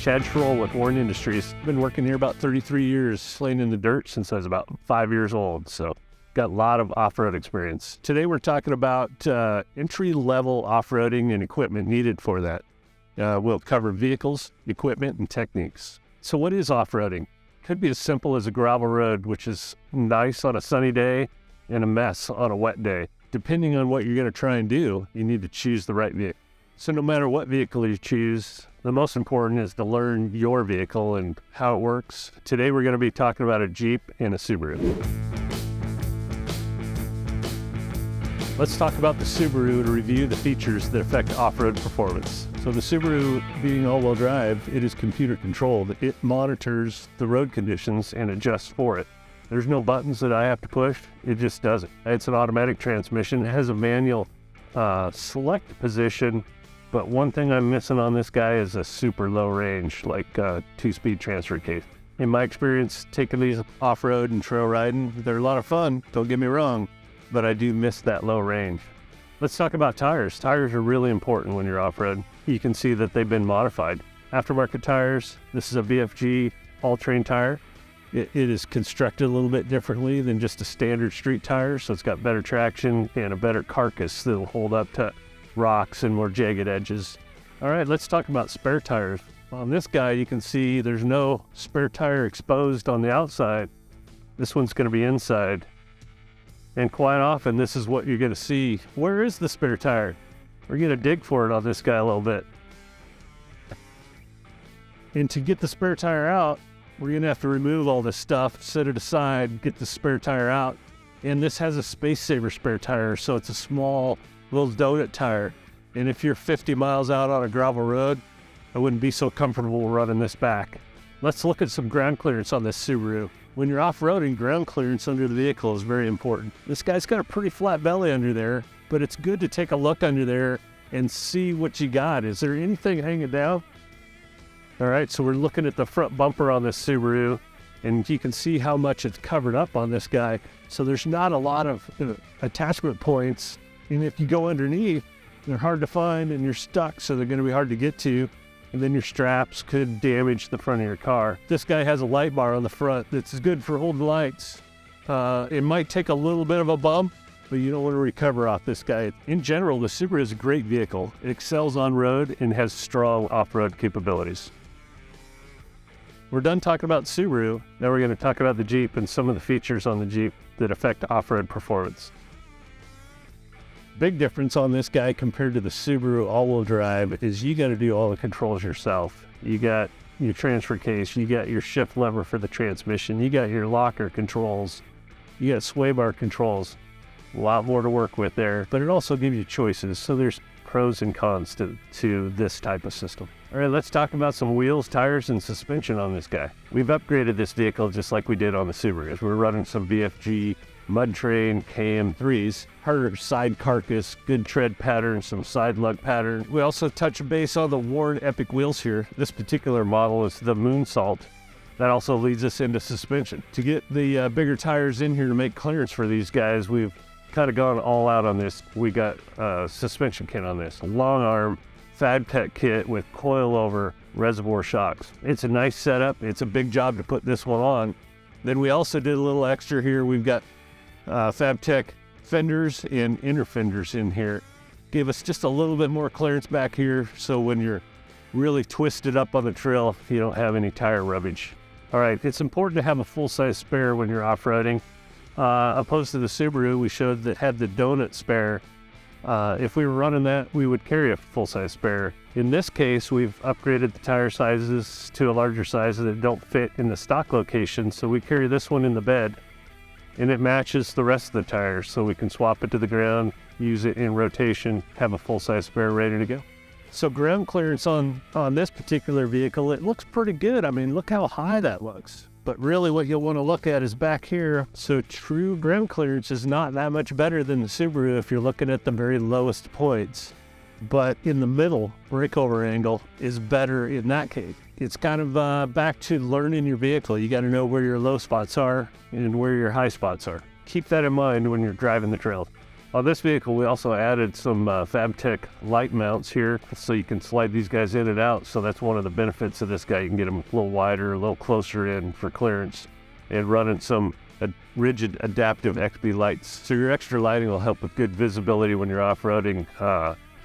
Chad Schroll with Warren Industries. Been working here about 33 years, laying in the dirt since I was about 5 years old, so got a lot of off-road experience. Today we're talking about entry-level off-roading and equipment needed for that. We'll cover vehicles, equipment, and techniques. So what is off-roading? Could be as simple as a gravel road, which is nice on a sunny day and a mess on a wet day. Depending on what you're going to try and do, you need to choose the right vehicle. So no matter what vehicle you choose, the most important is to learn your vehicle and how it works. Today we're going to be talking about a Jeep and a Subaru. Let's talk about the Subaru to review the features that affect off-road performance. So the Subaru, being all-wheel drive, it is computer controlled. It monitors the road conditions and adjusts for it. There's no buttons that I have to push, it just does it. It's an automatic transmission. It has a manual select position, but one thing I'm missing on this guy is a super low range, like a 2-speed transfer case. In my experience, taking these off-road and trail riding, they're a lot of fun, don't get me wrong, but I do miss that low range. Let's talk about tires. Tires are really important when you're off-road. You can see that they've been modified. Aftermarket tires, this is a BFG all-terrain tire. It is constructed a little bit differently than just a standard street tire, so it's got better traction and a better carcass that'll hold up to rocks and more jagged edges. All right, let's talk about spare tires. On this guy, you can see there's no spare tire exposed on the outside. This one's going to be inside. And quite often, this is what you're going to see. Where is the spare tire? We're going to dig for it on this guy a little bit. And to get the spare tire out, we're going to have to remove all this stuff, set it aside, get the spare tire out. And this has a space saver spare tire, so it's a small little donut tire. And if you're 50 miles out on a gravel road, I wouldn't be so comfortable running this back. Let's look at some ground clearance on this Subaru. When you're off-roading, ground clearance under the vehicle is very important. This guy's got a pretty flat belly under there, but it's good to take a look under there and see what you got. Is there anything hanging down? All right, so we're looking at the front bumper on this Subaru, and you can see how much it's covered up on this guy. So there's not a lot of attachment points. And if you go underneath, they're hard to find and you're stuck, so they're going to be hard to get to. And then your straps could damage the front of your car. This guy has a light bar on the front that's good for holding lights. It might take a little bit of a bump, but you don't want to recover off this guy. In general, the Subaru is a great vehicle. It excels on road and has strong off-road capabilities. We're done talking about Subaru. Now we're going to talk about the Jeep and some of the features on the Jeep that affect off-road performance. Big difference on this guy compared to the Subaru all-wheel drive is you got to do all the controls yourself. You got your transfer case, you got your shift lever for the transmission, you got your locker controls, you got sway bar controls. A lot more to work with there, but it also gives you choices. So there's pros and cons to this type of system. All right, let's talk about some wheels, tires, and suspension on this guy. We've upgraded this vehicle just like we did on the Subaru. We're running some BFG Mud Train KM3s, harder side carcass, good tread pattern, some side lug pattern. We also touch base on the Warren Epic wheels here. This particular model is the Moonsault. That also leads us into suspension. To get the bigger tires in here to make clearance for these guys, we've kind of gone all out on this. We got a suspension kit on this, a long arm FabTech kit with coilover reservoir shocks. It's a nice setup. It's a big job to put this one on. Then we also did a little extra here. We've got FabTech fenders and inner fenders in here. Give us just a little bit more clearance back here, so when you're really twisted up on the trail, you don't have any tire rubbage. All right, it's important to have a full-size spare when you're off-roading. Opposed to the Subaru, we showed that had the donut spare. If we were running that, we would carry a full-size spare. In this case, we've upgraded the tire sizes to a larger size that don't fit in the stock location, so we carry this one in the bed, and it matches the rest of the tires, so we can swap it to the ground, use it in rotation, have a full-size spare ready to go. So ground clearance on this particular vehicle, it looks pretty good. I mean, look how high that looks. But really what you'll want to look at is back here. So true ground clearance is not that much better than the Subaru if you're looking at the very lowest points. But in the middle, breakover angle is better in that case. It's kind of back to learning your vehicle. You got to know where your low spots are and where your high spots are. Keep that in mind when you're driving the trail. On this vehicle, we also added some Fabtech light mounts here, so you can slide these guys in and out. So that's one of the benefits of this guy. You can get them a little wider, a little closer in for clearance, and running some rigid adaptive XB lights. So your extra lighting will help with good visibility when you're off-roading,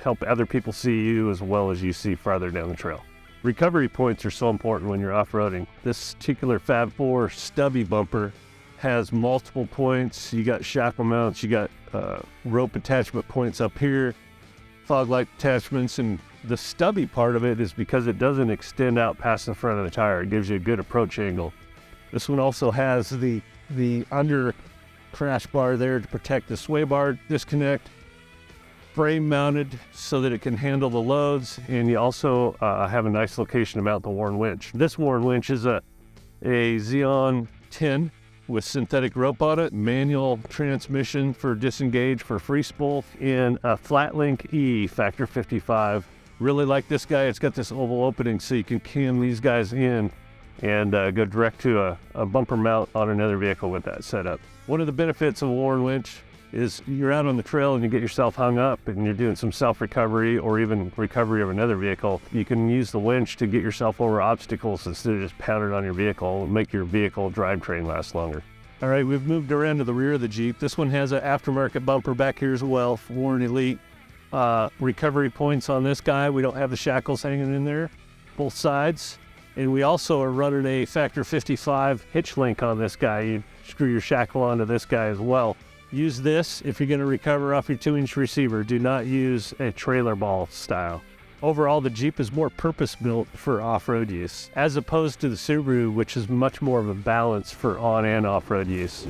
help other people see you as well as you see farther down the trail. Recovery points are so important when you're off-roading. This particular Fab 4 stubby bumper has multiple points. You got shackle mounts, you got rope attachment points up here, fog light attachments, and the stubby part of it is because it doesn't extend out past the front of the tire. It gives you a good approach angle. This one also has the under crash bar there to protect the sway bar disconnect, frame mounted so that it can handle the loads, and you also have a nice location to mount the Warn winch. This Warn winch is a Xeon 10 with synthetic rope on it, manual transmission for disengage for free spool, in a Flatlink E Factor 55. Really like this guy. It's got this oval opening so you can cam these guys in and go direct to a bumper mount on another vehicle with that setup. One of the benefits of a Warn winch is you're out on the trail and you get yourself hung up and you're doing some self-recovery or even recovery of another vehicle. You can use the winch to get yourself over obstacles instead of just pounding on your vehicle and make your vehicle drivetrain last longer. All right, we've moved around to the rear of the Jeep. This one has an aftermarket bumper back here as well, Warn Elite. Recovery points on this guy. We don't have the shackles hanging in there, both sides. And we also are running a Factor 55 hitch link on this guy. You screw your shackle onto this guy as well. Use this if you're going to recover off your 2-inch receiver. Do not use a trailer ball style. Overall, the Jeep is more purpose-built for off-road use, as opposed to the Subaru, which is much more of a balance for on- and off-road use.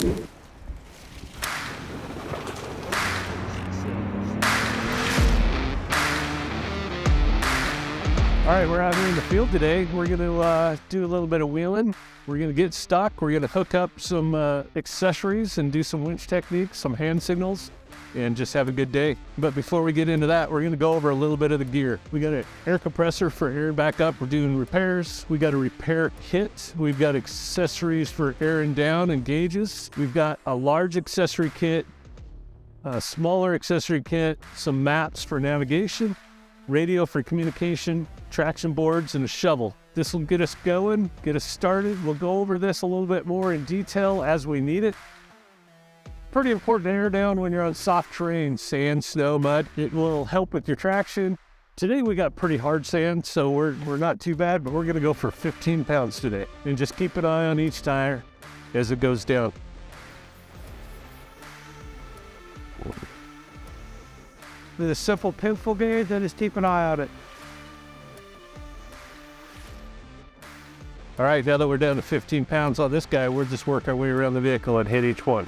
All right, we're out here in the field today. We're going to do a little bit of wheeling. We're going to get stuck. We're going to hook up some accessories and do some winch techniques, some hand signals, and just have a good day. But before we get into that, we're going to go over a little bit of the gear. We got an air compressor for air backup. We're doing repairs. We got a repair kit. We've got accessories for air and down and gauges. We've got a large accessory kit, a smaller accessory kit, some maps for navigation, radio for communication, traction boards, and a shovel. This will get us going, get us started. We'll go over this a little bit more in detail as we need it. Pretty important to air down when you're on soft terrain, sand, snow, mud. It will help with your traction. Today we got pretty hard sand, so we're not too bad, but we're gonna go for 15 pounds today. And just keep an eye on each tire as it goes down. With a simple pencil gauge, then just keep an eye on it. All right, now that we're down to 15 pounds on this guy, we'll just work our way around the vehicle and hit each one.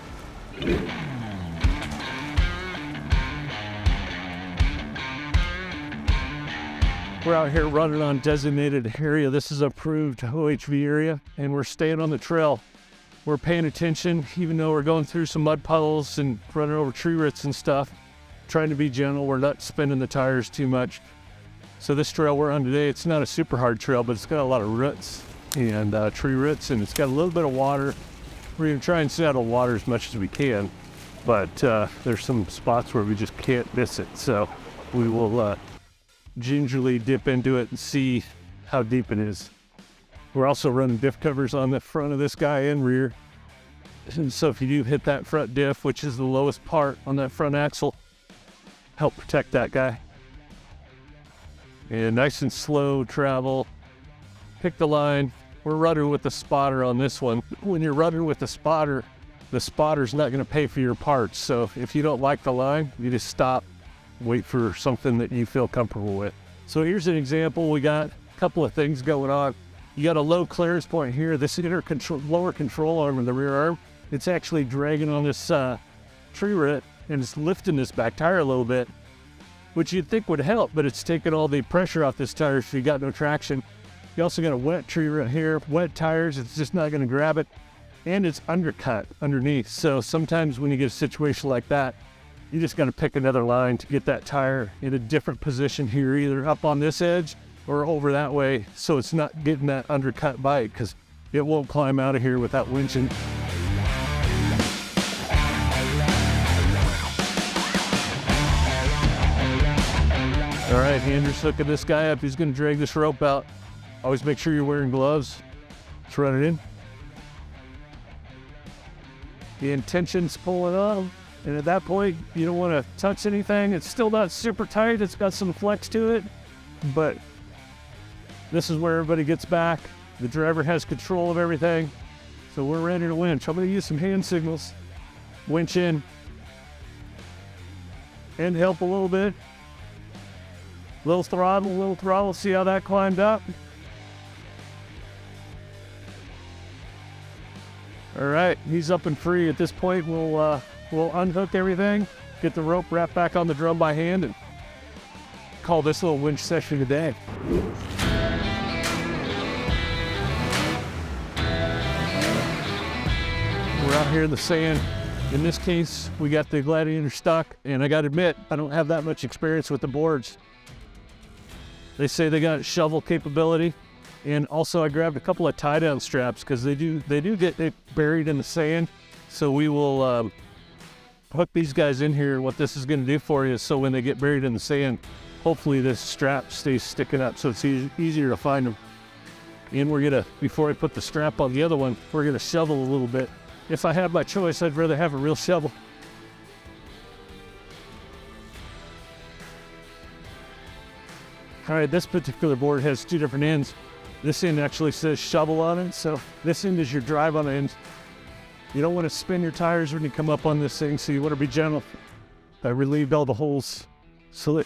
We're out here running on designated area. This is approved OHV area, and we're staying on the trail. We're paying attention, even though we're going through some mud puddles and running over tree roots and stuff. Trying to be gentle. We're not spinning the tires too much. So this trail we're on today, it's not a super hard trail, but it's got a lot of roots and tree roots, and it's got a little bit of water. We're going to try and stay out of water as much as we can, but there's some spots where we just can't miss it. So we will gingerly dip into it and see how deep it is. We're also running diff covers on the front of this guy and rear. And so if you do hit that front diff, which is the lowest part on that front axle, help protect that guy. And nice and slow travel. Pick the line. We're running with the spotter on this one. When you're running with the spotter's not going to pay for your parts. So if you don't like the line, you just stop, wait for something that you feel comfortable with. So here's an example. We got a couple of things going on. You got a low clearance point here. This lower control arm in the rear arm, it's actually dragging on this tree root, and it's lifting this back tire a little bit, which you'd think would help, but it's taking all the pressure off this tire so you got no traction. You also got a wet tree root here, wet tires, it's just not gonna grab it, and it's undercut underneath. So sometimes when you get a situation like that, you just gotta pick another line to get that tire in a different position here, either up on this edge or over that way, so it's not getting that undercut bite, because it won't climb out of here without winching. right, Andrew's hooking this guy up. He's going to drag this rope out. Always make sure you're wearing gloves. Let's run it in. The intention's pulling up. And at that point, you don't want to touch anything. It's still not super tight. It's got some flex to it. But this is where everybody gets back. The driver has control of everything. So we're ready to winch. I'm going to use some hand signals. Winch in. And help a little bit. Little throttle. See how that climbed up? All right, he's up and free. At this point, we'll unhook everything, get the rope wrapped back on the drum by hand, and call this little winch session a day. We're out here in the sand. In this case, we got the Gladiator stuck, and I gotta admit, I don't have that much experience with the boards. They say they got shovel capability, and also I grabbed a couple of tie-down straps because they do get it buried in the sand. So we will hook these guys in here. What this is going to do for you is so when they get buried in the sand, hopefully this strap stays sticking up so it's easier to find them. And we're gonna, before I put the strap on the other one, we're gonna shovel a little bit. If I had my choice, I'd rather have a real shovel. All right, this particular board has two different ends. This end actually says shovel on it, so this end is your drive on end. You don't want to spin your tires when you come up on this thing, so you want to be gentle. I relieved all the holes. So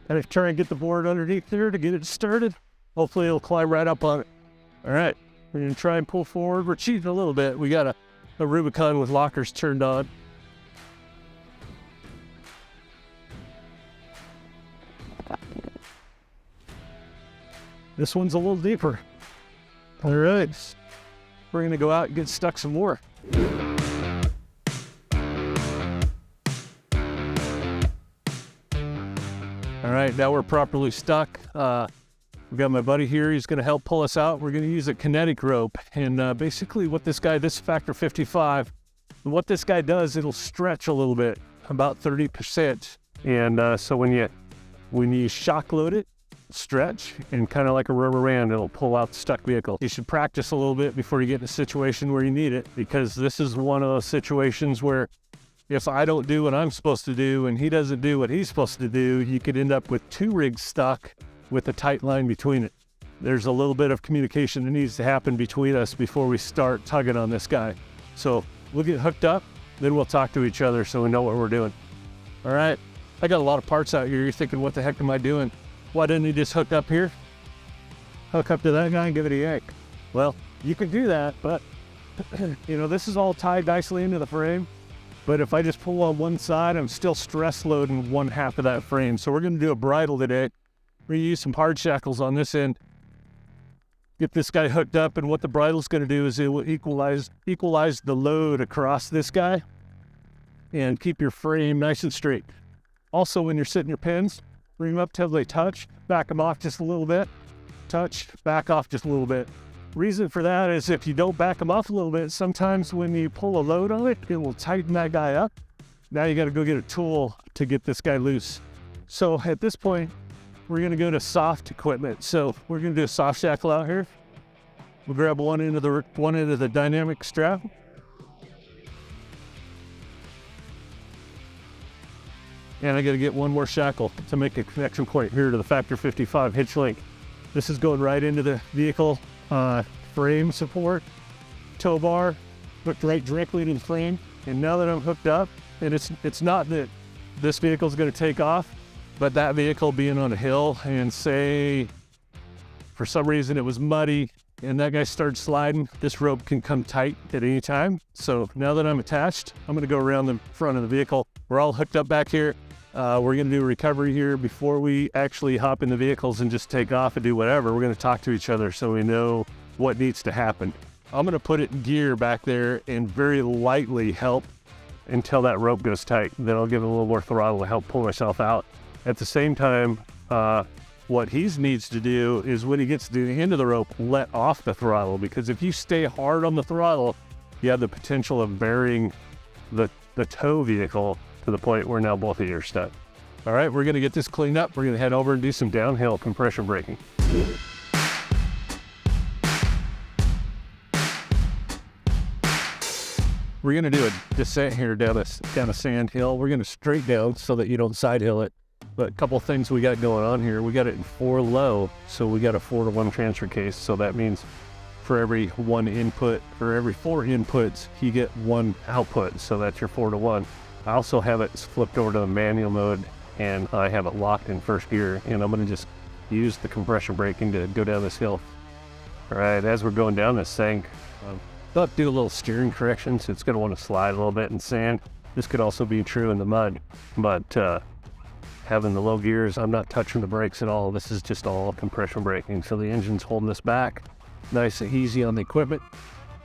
I try and get the board underneath there to get it started. Hopefully it'll climb right up on it. All right, we're gonna try and pull forward. We're cheating a little bit. We got a Rubicon with lockers turned on. This one's a little deeper. All right, we're gonna go out and get stuck some more. All right, now we're properly stuck. We've got my buddy here. He's gonna help pull us out. We're gonna use a kinetic rope. And basically what this Factor 55, what this guy does, it'll stretch a little bit, about 30%. And so when you shock load it, stretch, and kind of like a rubber band, it'll pull out the stuck vehicle. You should practice a little bit before you get in a situation where you need it, because this is one of those situations where if I don't do what I'm supposed to do and he doesn't do what he's supposed to do, you could end up with two rigs stuck with a tight line between it. There's a little bit of communication that needs to happen between us before we start tugging on this guy. So we'll get hooked up, then we'll talk to each other so we know what we're doing. All right, I got a lot of parts out here. You're thinking, what the heck am I doing? Why didn't he just hook up here? Hook up to that guy and give it a yank. Well, you can do that, but this is all tied nicely into the frame. But if I just pull on one side, I'm still stress loading one half of that frame. So we're gonna do a bridle today. We're gonna use some hard shackles on this end. Get this guy hooked up, and what the bridle's gonna do is it will equalize the load across this guy and keep your frame nice and straight. Also, when you're sitting your pins, bring them up till they touch, back them off just a little bit, touch, back off just a little bit. Reason for that is if you don't back them off a little bit, sometimes when you pull a load on it, it will tighten that guy up. Now you gotta go get a tool to get this guy loose. So at this point, we're gonna go to soft equipment. So we're gonna do a soft shackle out here. We'll grab one end of the dynamic strap. And I gotta get one more shackle to make a connection point here to the Factor 55 hitch link. This is going right into the vehicle frame support, tow bar, hooked right directly to the frame. And now that I'm hooked up, and it's not that this vehicle is gonna take off, but that vehicle being on a hill and say, for some reason it was muddy and that guy started sliding, this rope can come tight at any time. So now that I'm attached, I'm gonna go around the front of the vehicle. We're all hooked up back here. We're gonna do a recovery here before we actually hop in the vehicles and just take off and do whatever. We're gonna talk to each other so we know what needs to happen. I'm gonna put it in gear back there and very lightly help until that rope goes tight. Then I'll give it a little more throttle to help pull myself out. At the same time, what he needs to do is when he gets to the end of the rope, let off the throttle, because if you stay hard on the throttle, you have the potential of burying the tow vehicle to the point where now both of you are stuck. All right, we're gonna get this cleaned up. We're gonna head over and do some downhill compression braking. We're gonna do a descent here down a sand hill. We're gonna straight down so that you don't side hill it. But a couple things we got going on here. We got it in 4 low, so we got a 4-to-1 transfer case. So that means for every 1 input, for every 4 inputs, you get 1 output. So that's your 4-to-1. I also have it flipped over to the manual mode, and I have it locked in first gear, and I'm gonna just use the compression braking to go down this hill. All right, as we're going down this thing, I'll have to do a little steering correction, so it's gonna wanna slide a little bit in sand. This could also be true in the mud, but having the low gears, I'm not touching the brakes at all. This is just all compression braking. So the engine's holding us back. Nice and easy on the equipment.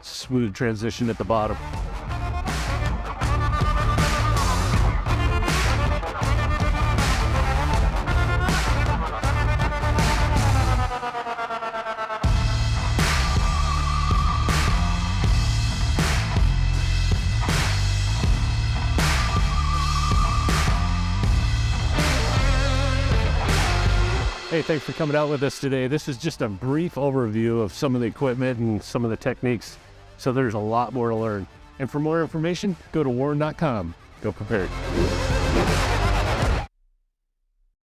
Smooth transition at the bottom. Hey, thanks for coming out with us today. This is just a brief overview of some of the equipment and some of the techniques. So there's a lot more to learn. And for more information, go to warren.com. Go prepared.